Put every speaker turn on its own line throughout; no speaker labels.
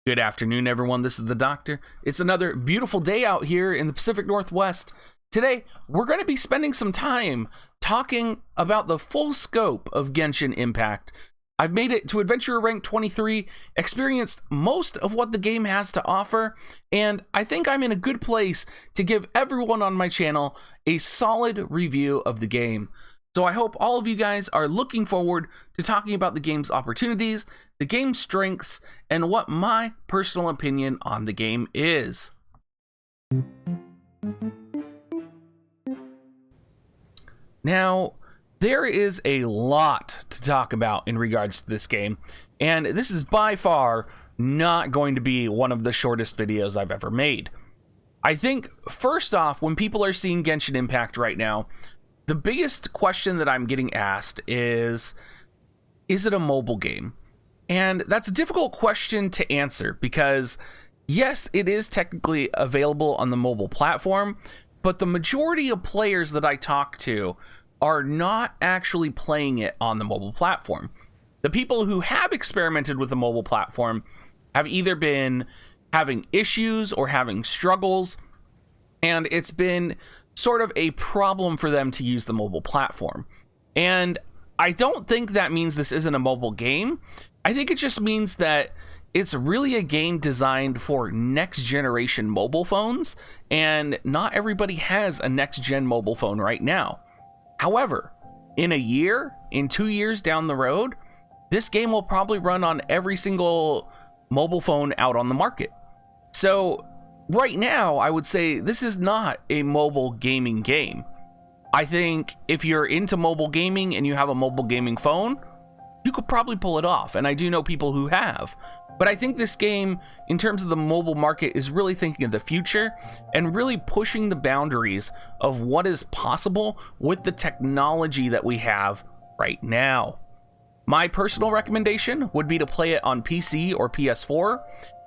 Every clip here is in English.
Good afternoon, everyone. This is the Doctor. It's another beautiful day out here in the Pacific Northwest. Today, we're going to be spending some time talking about the full scope of Genshin Impact. I've made it to Adventurer Rank 23, experienced most of what the game has to offer, and I think I'm in a good place to give everyone on my channel a solid review of the game. So I hope all of you guys are looking forward to talking about the game's opportunities, the game's strengths, and what my personal opinion on the game is. Now, there is a lot to talk about in regards to this game, and this is by far not going to be one of the shortest videos I've ever made. I think, first off, when people are seeing Genshin Impact right now, the biggest question that I'm getting asked is it a mobile game? And that's a difficult question to answer because, yes, it is technically available on the mobile platform, but the majority of players that I talk to are not actually playing it on the mobile platform. The people who have experimented with the mobile platform have either been having issues or having struggles, and it's been sort of a problem for them to use the mobile platform. And I don't think that means this isn't a mobile game. I think it just means that it's really a game designed for next generation mobile phones, and not everybody has a next gen mobile phone right now. However, in a year, in 2 years down the road, this game will probably run on every single mobile phone out on the market. So right now, I would say this is not a mobile gaming game. I think if you're into mobile gaming and you have a mobile gaming phone, you could probably pull it off, and I do know people who have. But I think this game, in terms of the mobile market, is really thinking of the future and really pushing the boundaries of what is possible with the technology that we have right now. My personal recommendation would be to play it on PC or PS4.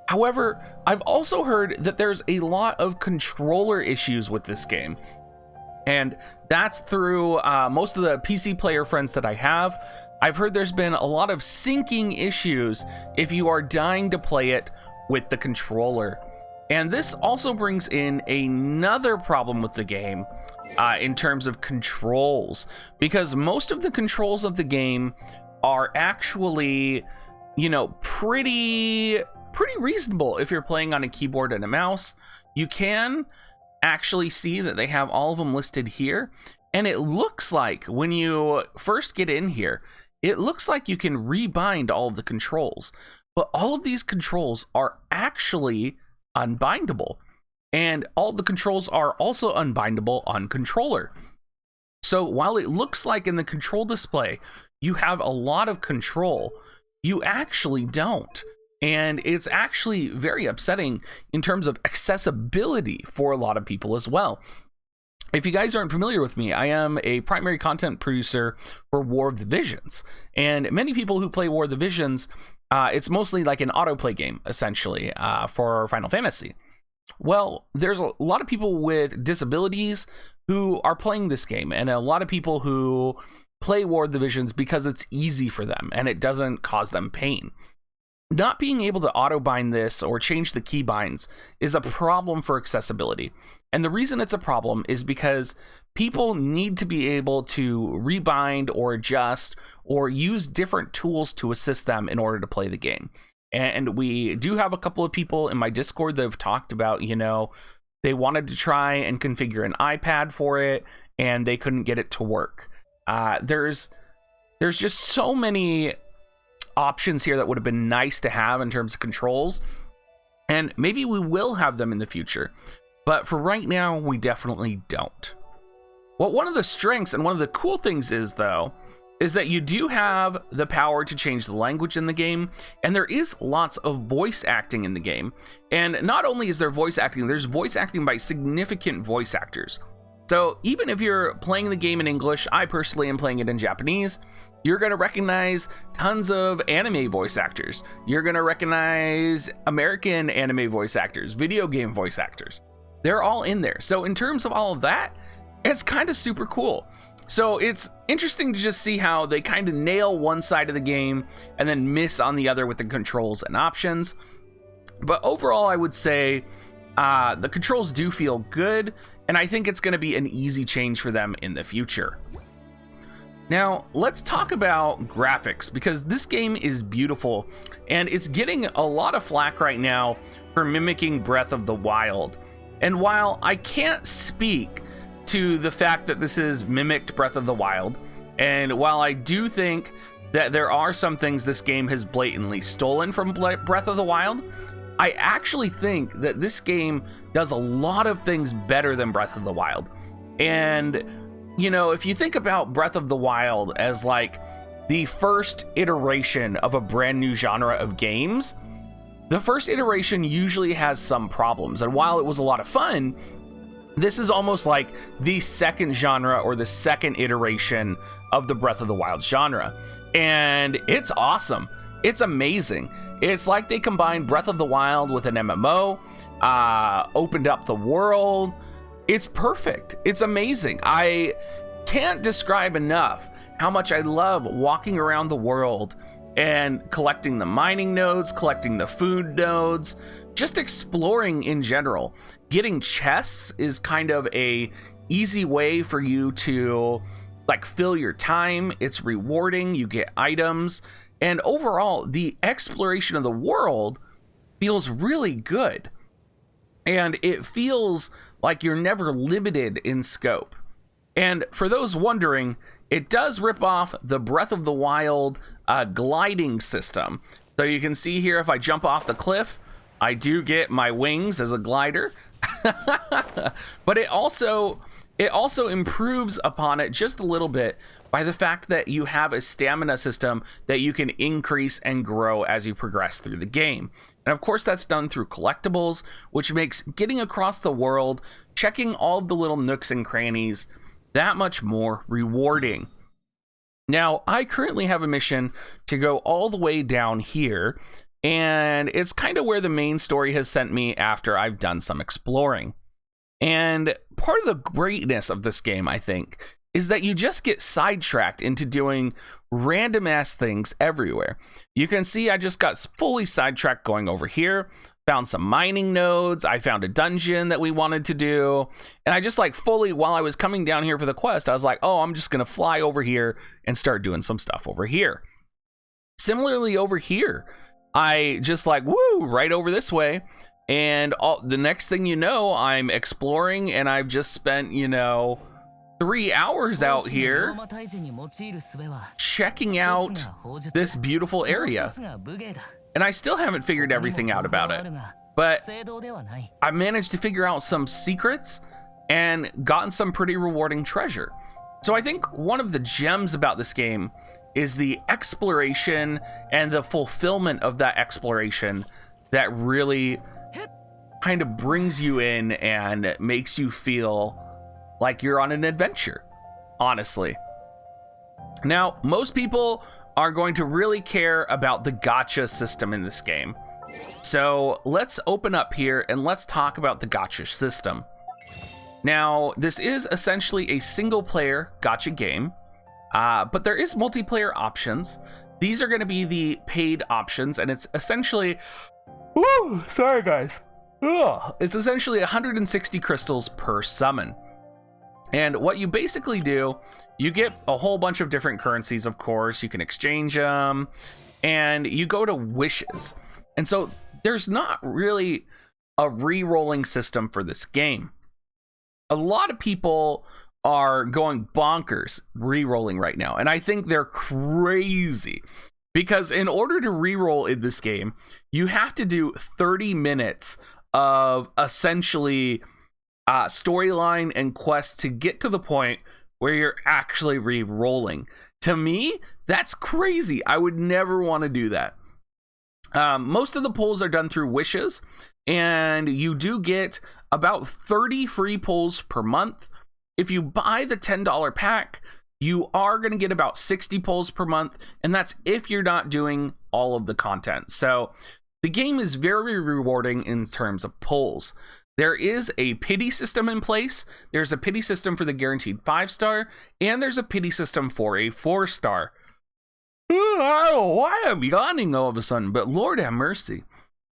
However, I've also heard that there's a lot of controller issues with this game. And that's through most of the PC player friends that I have. I've heard there's been a lot of syncing issues if you are dying to play it with the controller. And this also brings in another problem with the game in terms of controls, because most of the controls of the game are actually, pretty reasonable if you're playing on a keyboard and a mouse. You can actually see that they have all of them listed here, and it looks like when you first get in here, it looks like you can rebind all of the controls, but all of these controls are actually unbindable, and all the controls are also unbindable on controller. So while it looks like in the control display you have a lot of control, you actually don't. And it's actually very upsetting in terms of accessibility for a lot of people as well. If you guys aren't familiar with me, I am a primary content producer for War of the Visions. And many people who play War of the Visions, it's mostly like an autoplay game, essentially, for Final Fantasy. Well, there's a lot of people with disabilities who are playing this game, and a lot of people who play War of the Visions because it's easy for them and it doesn't cause them pain. Not being able to auto-bind this or change the keybinds is a problem for accessibility. And the reason it's a problem is because people need to be able to rebind or adjust or use different tools to assist them in order to play the game. And we do have a couple of people in my Discord that have talked about, they wanted to try and configure an iPad for it and they couldn't get it to work. There's just so many options here that would have been nice to have in terms of controls, and maybe we will have them in the future, but for right now we definitely don't. Well, one of the strengths and one of the cool things is that you do have the power to change the language in the game, and there is lots of voice acting in the game. And not only is there voice acting, there's voice acting by significant voice actors. So even if you're playing the game in English, I personally am playing it in Japanese, you're going to recognize tons of anime voice actors. You're going to recognize American anime voice actors, video game voice actors. They're all in there. So in terms of all of that, it's kind of super cool. So it's interesting to just see how they kind of nail one side of the game and then miss on the other with the controls and options. But overall, I would say the controls do feel good, and I think it's going to be an easy change for them in the future. Now, let's talk about graphics, because this game is beautiful, and it's getting a lot of flack right now for mimicking Breath of the Wild. And while I can't speak to the fact that this is mimicked Breath of the Wild, and while I do think that there are some things this game has blatantly stolen from Breath of the Wild, I actually think that this game does a lot of things better than Breath of the Wild. And, you know, if you think about Breath of the Wild as like the first iteration of a brand new genre of games, the first iteration usually has some problems. And while it was a lot of fun, this is almost like the second genre or the second iteration of the Breath of the Wild genre. And it's awesome. It's amazing. It's like they combined Breath of the Wild with an MMO, opened up the world. It's perfect. It's amazing. I can't describe enough how much I love walking around the world and collecting the mining nodes, collecting the food nodes, just exploring in general. Getting chests is kind of a easy way for you to like fill your time. It's rewarding. You get items, and overall the exploration of the world feels really good, and it feels like you're never limited in scope. And for those wondering, it does rip off the Breath of the Wild gliding system. So you can see here, if I jump off the cliff, I do get my wings as a glider. But it also improves upon it just a little bit by the fact that you have a stamina system that you can increase and grow as you progress through the game. And of course, that's done through collectibles, which makes getting across the world, checking all of the little nooks and crannies, that much more rewarding. Now, I currently have a mission to go all the way down here, and it's kind of where the main story has sent me after I've done some exploring. And part of the greatness of this game, I think, is that you just get sidetracked into doing random ass things everywhere. You can see I just got fully sidetracked going over here, found some mining nodes, I found a dungeon that we wanted to do, and I just like fully, while I was coming down here for the quest, I was like, oh, I'm just gonna fly over here and start doing some stuff over here. Similarly over here, I just like, woo, right over this way, and the next thing you know, I'm exploring, and I've just spent, 3 hours out here checking out this beautiful area. And I still haven't figured everything out about it, but I managed to figure out some secrets and gotten some pretty rewarding treasure. So I think one of the gems about this game is the exploration and the fulfillment of that exploration that really kind of brings you in and makes you feel like you're on an adventure, honestly. Now, most people are going to really care about the gacha system in this game. So let's open up here and let's talk about the gacha system. Now, this is essentially a single player gacha game, but there is multiplayer options. These are going to be the paid options, and it's essentially, sorry guys. It's essentially 160 crystals per summon. And what you basically do, you get a whole bunch of different currencies, of course. You can exchange them, and you go to wishes. And so there's not really a re-rolling system for this game. A lot of people are going bonkers re-rolling right now, and I think they're crazy. Because in order to re-roll in this game, you have to do 30 minutes of essentially storyline and quests to get to the point where you're actually re-rolling. To me, that's crazy. I would never want to do that. Most of the pulls are done through wishes, and you do get about 30 free pulls per month. If you buy the $10 pack, you are going to get about 60 pulls per month, and that's if you're not doing all of the content. So the game is very rewarding in terms of pulls. There is a pity system in place. There's a pity system for the guaranteed 5-star, and there's a pity system for a 4-star. I don't know why I'm yawning all of a sudden, but Lord have mercy.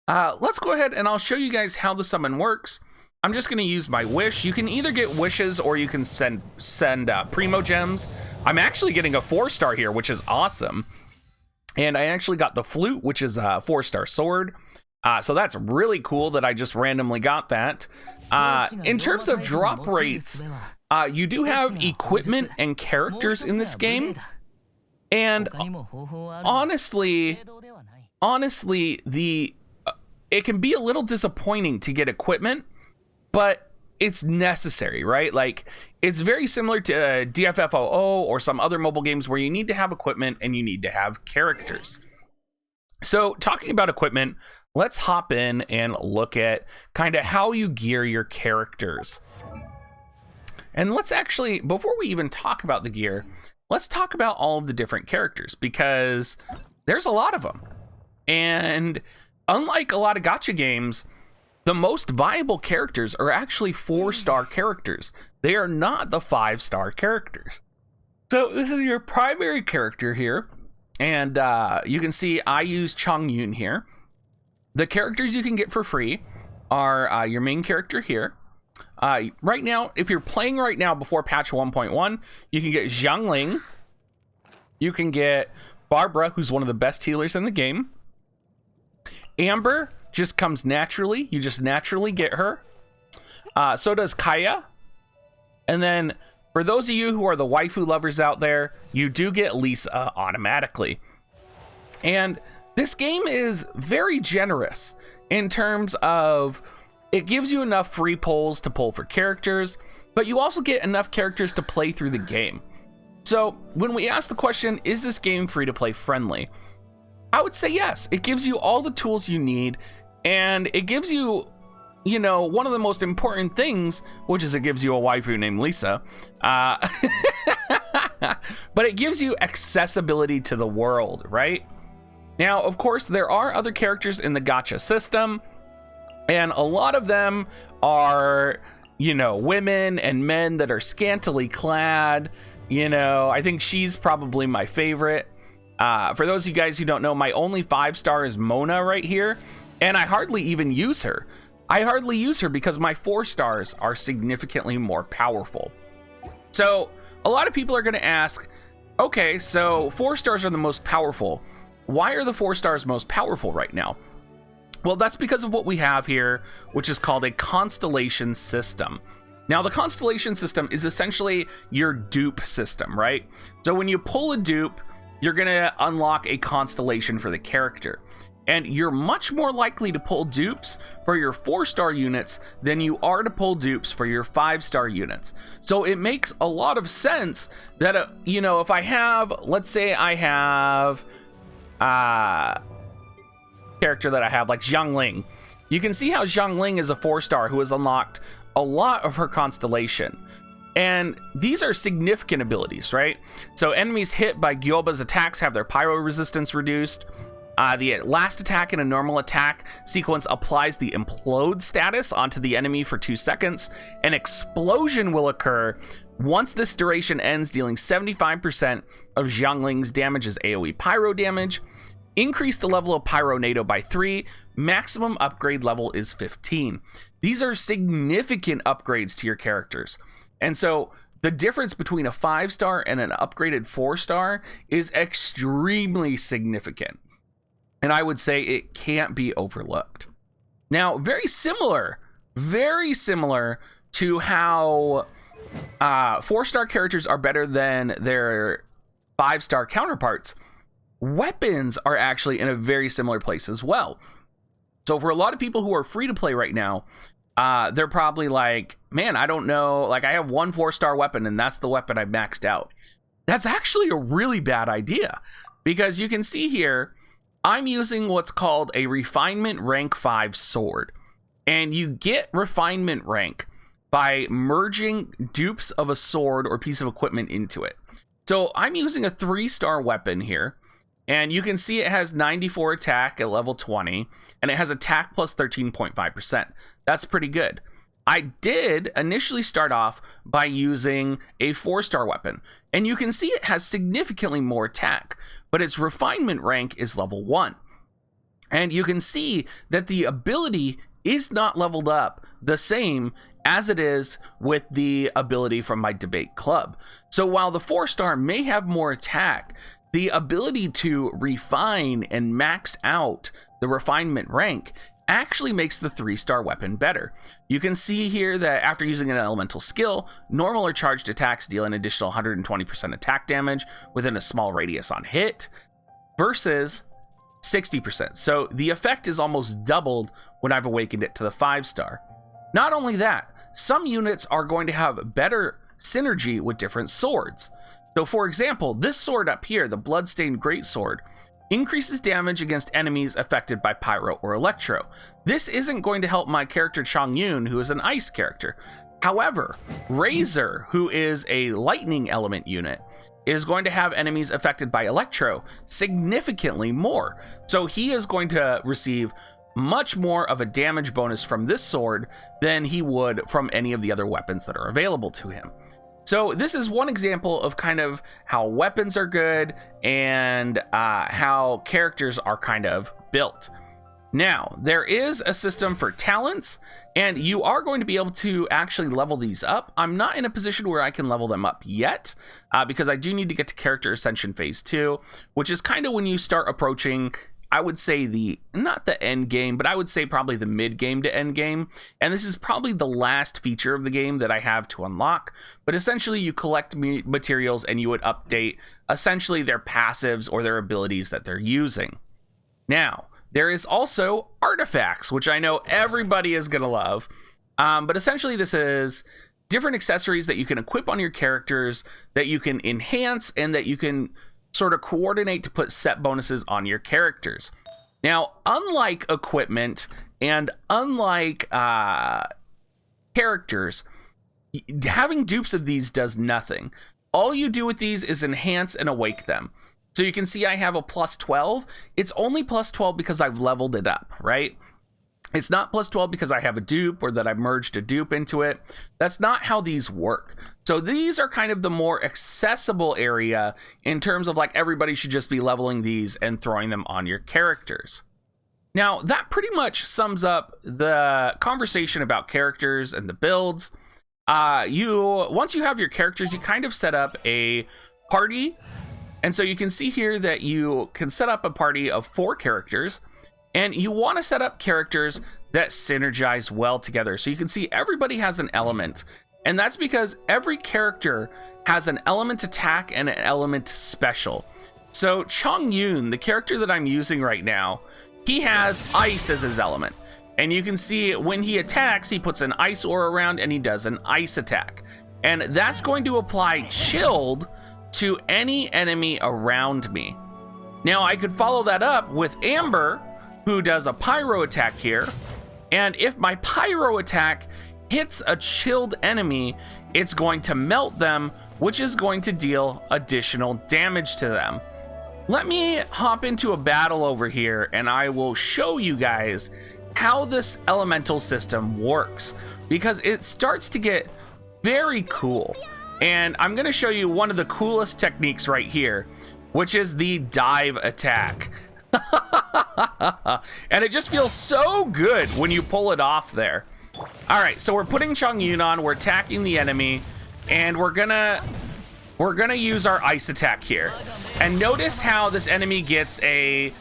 Let's go ahead and I'll show you guys how the summon works. I'm just going to use my wish. You can either get wishes or you can send primo gems. I'm actually getting a 4-star here, which is awesome. And I actually got the flute, which is a 4-star sword. So that's really cool that I just randomly got that. In terms of drop rates, you do have equipment and characters in this game. And honestly, it can be a little disappointing to get equipment, but it's necessary, right? Like, it's very similar to DFFOO or some other mobile games where you need to have equipment and you need to have characters. So talking about equipment, let's hop in and look at kind of how you gear your characters. And let's actually, before we even talk about the gear, let's talk about all of the different characters, because there's a lot of them. And unlike a lot of gacha games, the most viable characters are actually 4-star characters. They are not the 5-star characters. So this is your primary character here. And you can see I use Chongyun here. The characters you can get for free are your main character here. Right now, if you're playing right now before patch 1.1, you can get Xiangling. You can get Barbara, who's one of the best healers in the game. Amber just comes naturally. You just naturally get her. So does Kaya. And then for those of you who are the waifu lovers out there, you do get Lisa automatically. And this game is very generous in terms of it gives you enough free pulls to pull for characters, but you also get enough characters to play through the game. So when we ask the question, is this game free to play friendly? I would say yes. It gives you all the tools you need, and it gives you, you know, one of the most important things, which is it gives you a waifu named Lisa. But it gives you accessibility to the world, right? Now, of course, there are other characters in the gacha system, and a lot of them are, you know, women and men that are scantily clad. You know, I think she's probably my favorite. For those of you guys who don't know, my only 5-star is Mona right here, and I hardly even use her. I hardly use her because my 4-stars are significantly more powerful. So a lot of people are going to ask, okay, so 4-stars are the most powerful. Why are the 4-stars most powerful right now? Well, that's because of what we have here, which is called a Constellation system. Now, the Constellation system is essentially your dupe system, right? So when you pull a dupe, you're going to unlock a constellation for the character. And you're much more likely to pull dupes for your 4-star units than you are to pull dupes for your 5-star units. So it makes a lot of sense that, you know, if I have, let's say I have character that I have like Xiangling. You can see how Xiangling is a 4-star who has unlocked a lot of her constellation. And these are significant abilities, right? So enemies hit by Gyoba's attacks have their pyro resistance reduced. The last attack in a normal attack sequence applies the implode status onto the enemy for 2 seconds. An explosion will occur once this duration ends, dealing 75% of Xiangling's damage as AoE pyro damage. Increase the level of Pyro NATO by 3. Maximum upgrade level is 15. These are significant upgrades to your characters. And so the difference between a 5-star and an upgraded 4-star is extremely significant. And I would say it can't be overlooked. Now, very similar to how 4-star characters are better than their 5-star counterparts, weapons are actually in a very similar place as well. So for a lot of people who are free to play right now, they're probably like, man, I don't know, like I have one 4-star weapon and that's the weapon I maxed out. That's actually a really bad idea, because you can see here, I'm using what's called a refinement rank 5 sword, and you get refinement rank by merging dupes of a sword or piece of equipment into it. So I'm using a 3-star weapon here, and you can see it has 94 attack at level 20, and it has attack plus 13.5%. That's pretty good. I did initially start off by using a 4-star weapon, and you can see it has significantly more attack, but its refinement rank is level 1. And you can see that the ability is not leveled up the same as it is with the ability from my debate club. So while the 4-star may have more attack, the ability to refine and max out the refinement rank actually makes the 3-star weapon better. You can see here that after using an elemental skill, normal or charged attacks deal an additional 120% attack damage within a small radius on hit versus 60%. So the effect is almost doubled when I've awakened it to the 5-star. Not only that, some units are going to have better synergy with different swords. So for example, this sword up here, the Bloodstained Greatsword, increases damage against enemies affected by Pyro or Electro. This isn't going to help my character Chongyun, who is an ice character. However, Razor, who is a lightning element unit, is going to have enemies affected by Electro significantly more. So he is going to receive much more of a damage bonus from this sword than he would from any of the other weapons that are available to him. So this is one example of kind of how weapons are good and how characters are kind of built. Now, there is a system for talents, and you are going to be able to actually level these up. I'm not in a position where I can level them up yet, because I do need to get to Character Ascension Phase 2, which is kind of when you start approaching, I would say not the end game, but I would say probably the mid game to end game. And this is probably the last feature of the game that I have to unlock. But essentially you collect materials and you would update essentially their passives or their abilities that they're using. Now, there is also artifacts, which I know everybody is going to love. But essentially this is different accessories that you can equip on your characters that you can enhance and that you can sort of coordinate to put set bonuses on your characters. Now, unlike equipment and unlike characters, having dupes of these does nothing. All you do with these is enhance and awake them. So you can see I have a plus 12. It's only plus 12 because I've leveled it up, right? It's not plus 12 because I have a dupe or that I merged a dupe into it. That's not how these work. So these are kind of the more accessible area in terms of like everybody should just be leveling these and throwing them on your characters. Now, that pretty much sums up the conversation about characters and the builds. Once you have your characters, you kind of set up a party. And so you can see here that you can set up a party of 4 characters. And you want to set up characters that synergize well together. So you can see everybody has an element. And that's because every character has an element attack and an element special. So Chongyun, the character that I'm using right now, he has ice as his element. And you can see when he attacks, he puts an ice aura around and he does an ice attack. And that's going to apply chilled to any enemy around me. Now I could follow that up with Amber, who does a pyro attack here. And if my pyro attack hits a chilled enemy, it's going to melt them, which is going to deal additional damage to them. Let me hop into a battle over here and I will show you guys how this elemental system works, because it starts to get very cool. And I'm going to show you one of the coolest techniques right here, which is the dive attack. And it just feels so good when you pull it off there. All right, so we're putting Chongyun on, we're attacking the enemy, and we're gonna use our ice attack here. And notice how this enemy gets a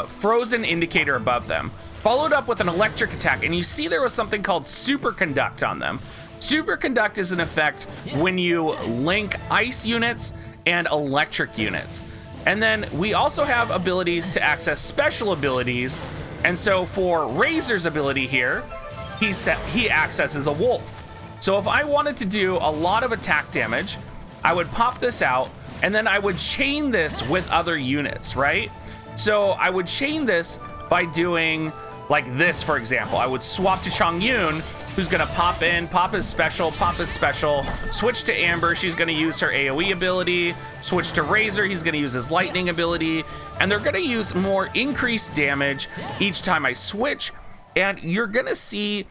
frozen indicator above them, followed up with an electric attack, and you see there was something called Superconduct on them. Superconduct is an effect when you link ice units and electric units. And then we also have abilities to access special abilities. And so for Razor's ability here, he accesses a wolf. So if I wanted to do a lot of attack damage, I would pop this out and then I would chain this with other units, right? So I would chain this by doing like this, for example. I would swap to Chongyun, who's gonna pop in, pop his special, switch to Amber, she's gonna use her AoE ability, switch to Razor, he's gonna use his lightning ability, and they're gonna use more increased damage each time I switch, and you're gonna see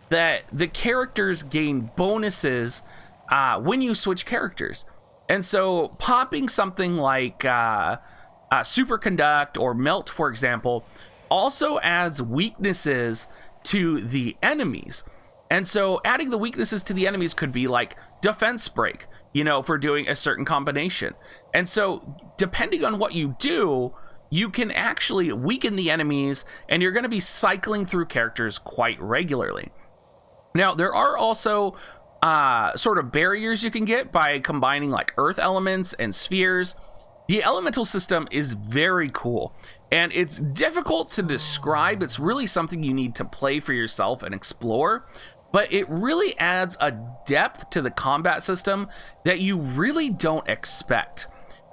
that the characters gain bonuses when you switch characters. And so popping something like Superconduct or Melt, for example, also adds weaknesses to the enemies. And so adding the weaknesses to the enemies could be like defense break, you know, for doing a certain combination. And so depending on what you do, you can actually weaken the enemies, and you're going to be cycling through characters quite regularly. Now, there are also sort of barriers you can get by combining like earth elements and spheres. The elemental system is very cool, and it's difficult to describe. It's really something you need to play for yourself and explore, but it really adds a depth to the combat system that you really don't expect.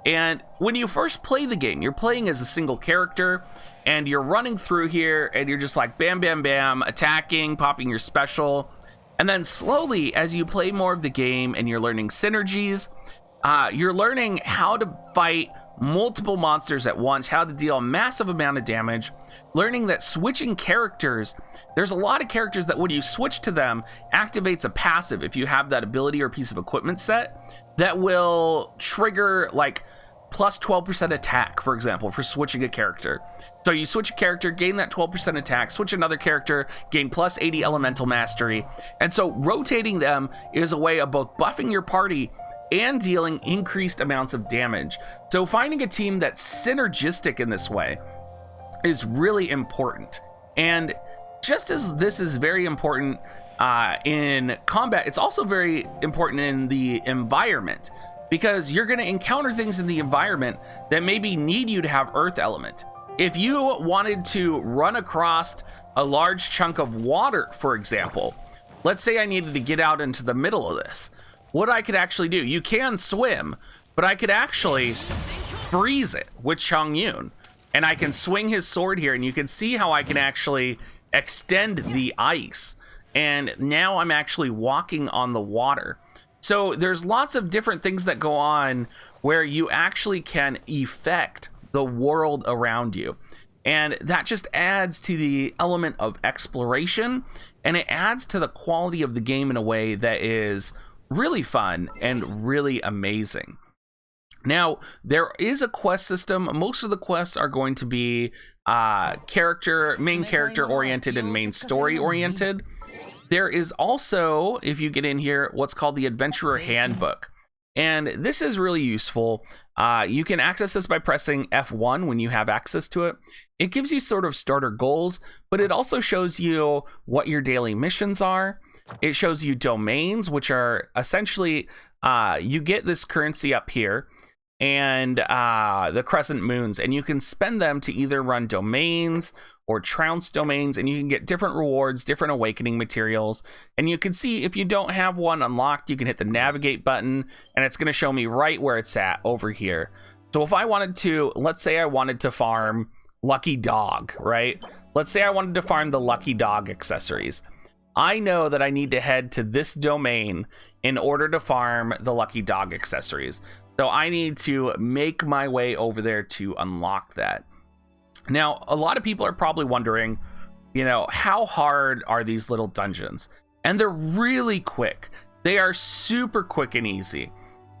And when you first play the game, you're playing as a single character, and you're running through here, and you're just like bam, bam, bam, attacking, popping your special. And then slowly, as you play more of the game and you're learning synergies, you're learning how to fight multiple monsters at once, how to deal a massive amount of damage, learning that switching characters, there's a lot of characters that when you switch to them, activates a passive if you have that ability or piece of equipment set that will trigger like plus 12% attack, for example, for switching a character. So you switch a character, gain that 12% attack, switch another character, gain plus 80 elemental mastery. And so rotating them is a way of both buffing your party and dealing increased amounts of damage. So finding a team that's synergistic in this way is really important. And just as this is very important in combat, it's also very important in the environment, because you're going to encounter things in the environment that maybe need you to have earth element. If you wanted to run across a large chunk of water, for example, let's say I needed to get out into the middle of this, what I could actually do, you can swim, but I could actually freeze it with Chongyun, and I can swing his sword here, and you can see how I can actually extend the ice, and now I'm actually walking on the water. So there's lots of different things that go on where you actually can affect the world around you, and that just adds to the element of exploration, and it adds to the quality of the game in a way that is really fun and really amazing. Now, there is a quest system. Most of the quests are going to be main character oriented and main story oriented. There is also, if you get in here, what's called the Adventurer Handbook. And this is really useful. You can access this by pressing F1 when you have access to it. It gives you sort of starter goals, but it also shows you what your daily missions are. It shows you domains, which are essentially, you get this currency up here, and the crescent moons, and you can spend them to either run domains or trounce domains, and you can get different rewards, different awakening materials. And you can see if you don't have one unlocked, you can hit the navigate button, and it's going to show me right where it's at over here. So if I wanted to, let's say I wanted to farm Lucky Dog, right? Let's say I wanted to farm the Lucky Dog accessories. I know that I need to head to this domain in order to farm the Lucky Dog accessories. So I need to make my way over there to unlock that. Now, a lot of people are probably wondering, you know, how hard are these little dungeons? And they're really quick. They are super quick and easy.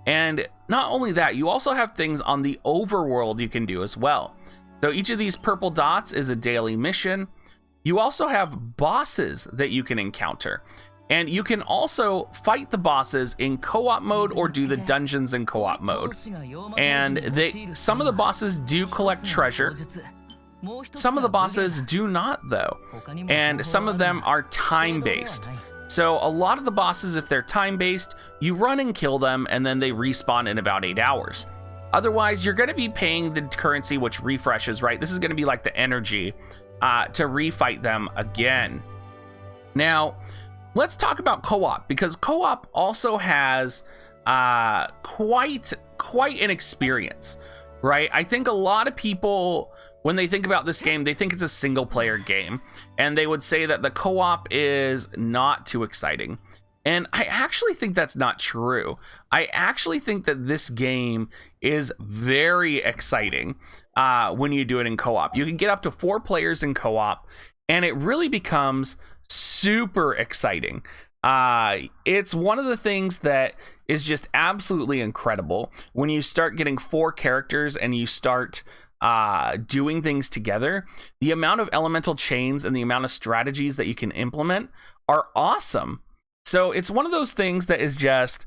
And not only that, you also have things on the overworld you can do as well. So each of these purple dots is a daily mission. You also have bosses that you can encounter. And you can also fight the bosses in co-op mode or do the dungeons in co-op mode. And some of the bosses do collect treasure. Some of the bosses do not, though. And some of them are time-based. So a lot of the bosses, if they're time-based, you run and kill them, and then they respawn in about 8 hours. Otherwise, you're going to be paying the currency, which refreshes, right? This is going to be like the energy to refight them again. Now, let's talk about co-op, because co-op also has quite an experience, right? I think a lot of people, when they think about this game, they think it's a single player game, and they would say that the co-op is not too exciting. And I actually think that's not true. I actually think that this game is very exciting when you do it in co-op. You can get up to 4 players in co-op, and it really becomes super exciting. It's one of the things that is just absolutely incredible when you start getting 4 characters and you start doing things together, the amount of elemental chains and the amount of strategies that you can implement are awesome. So it's one of those things that is just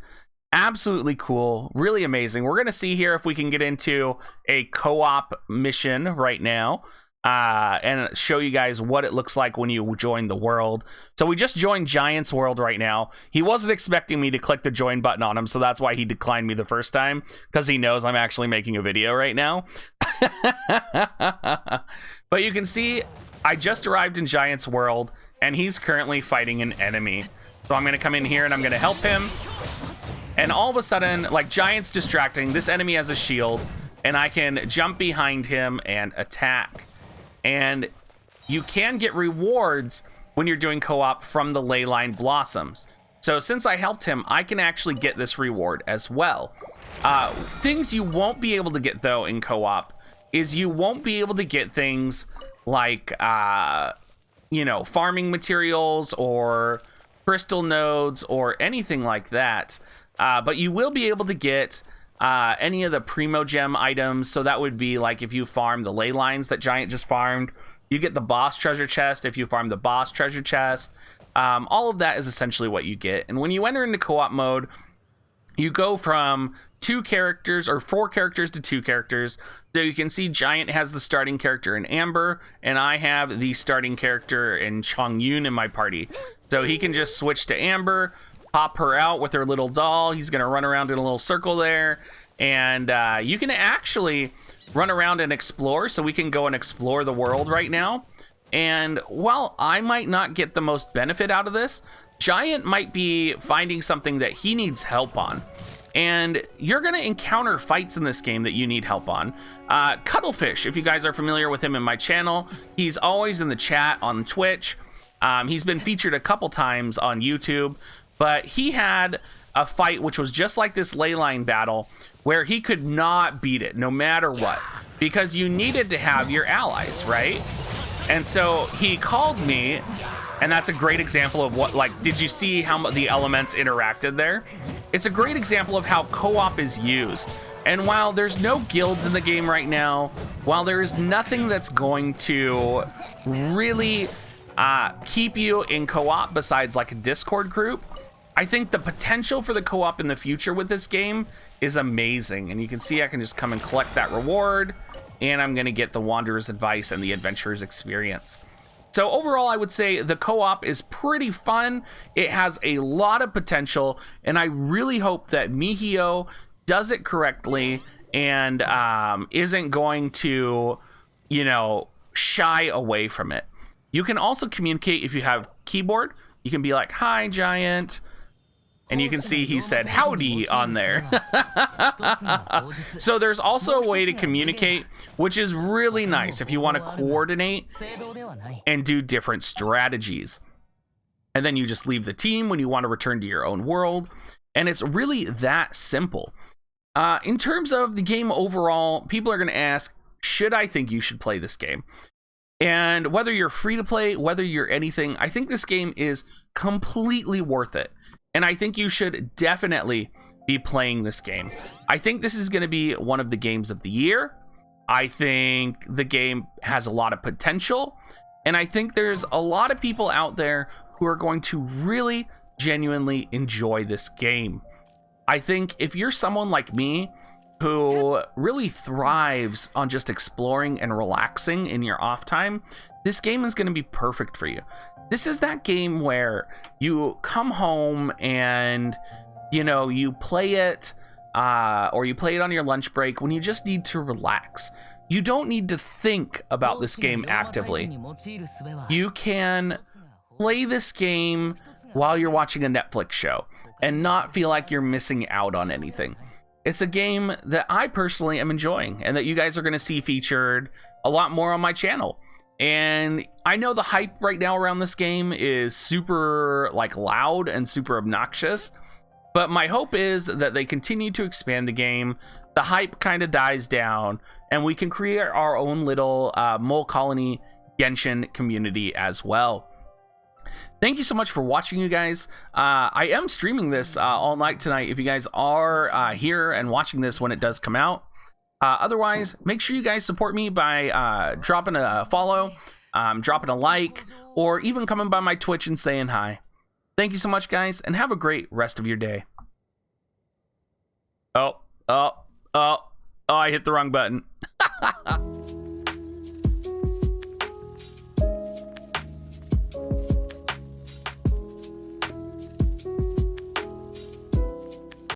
absolutely cool, really amazing. We're going to see here if we can get into a co-op mission right now and show you guys what it looks like when you join the world. So we just joined Giant's world right now. He wasn't expecting me to click the join button on him, so that's why he declined me the first time, because he knows I'm actually making a video right now. But you can see I just arrived in Giant's world and he's currently fighting an enemy. So I'm going to come in here and I'm going to help him. And all of a sudden, like, Giant's distracting. This enemy has a shield, and I can jump behind him and attack. And you can get rewards when you're doing co-op from the Leyline Blossoms. So since I helped him, I can actually get this reward as well. Things you won't be able to get, though, in co-op is you won't be able to get things like, you know, farming materials or crystal nodes or anything like that. But you will be able to get any of the Primo Gem items. So that would be like if you farm the ley lines that Giant just farmed, you get the boss treasure chest. If you farm the boss treasure chest, all of that is essentially what you get. And when you enter into co-op mode, you go from 2 characters or 4 characters to 2 characters. So you can see Giant has the starting character in Amber, and I have the starting character in Chongyun in my party. So he can just switch to Amber, pop her out with her little doll. He's going to run around in a little circle there. And you can actually run around and explore. So we can go and explore the world right now. And while I might not get the most benefit out of this, Giant might be finding something that he needs help on. And you're going to encounter fights in this game that you need help on. Cuttlefish, if you guys are familiar with him in my channel, he's always in the chat on Twitch. He's been featured a couple times on YouTube. But he had a fight which was just like this leyline battle where he could not beat it no matter what, because you needed to have your allies, right? And so he called me, and that's a great example of what, like, did you see how the elements interacted there? It's a great example of how co-op is used. And while there's no guilds in the game right now, while there is nothing that's going to really keep you in co-op besides like a Discord group, I think the potential for the co-op in the future with this game is amazing. And you can see I can just come and collect that reward, and I'm going to get the Wanderer's Advice and the Adventurer's Experience. So overall, I would say the co-op is pretty fun. It has a lot of potential, and I really hope that Mihio does it correctly and isn't going to, you know, shy away from it. You can also communicate if you have keyboard. You can be like, "Hi, Giant." And you can see he said howdy on there. So there's also a way to communicate, which is really nice if you want to coordinate and do different strategies. And then you just leave the team when you want to return to your own world. And it's really that simple. In terms of the game overall, people are going to ask, should I think you should play this game? And whether you're free to play, whether you're anything, I think this game is completely worth it. And I think you should definitely be playing this game. I think this is going to be one of the games of the year. I think the game has a lot of potential. And I think there's a lot of people out there who are going to really genuinely enjoy this game. I think if you're someone like me who really thrives on just exploring and relaxing in your off time, this game is going to be perfect for you. This is that game where you come home and, you know, you play it, or you play it on your lunch break when you just need to relax. You don't need to think about this game actively. You can play this game while you're watching a Netflix show and not feel like you're missing out on anything. It's a game that I personally am enjoying and that you guys are going to see featured a lot more on my channel. And I know the hype right now around this game is super like loud and super obnoxious, but my hope is that they continue to expand the game, the hype kind of dies down, and we can create our own little mole colony Genshin community as well. Thank you so much for watching, you guys. I am streaming this all night tonight if you guys are here and watching this when it does come out. Otherwise, make sure you guys support me by dropping a follow, dropping a like, or even coming by my Twitch and saying hi. Thank you so much, guys, and have a great rest of your day. Oh, I hit the wrong button.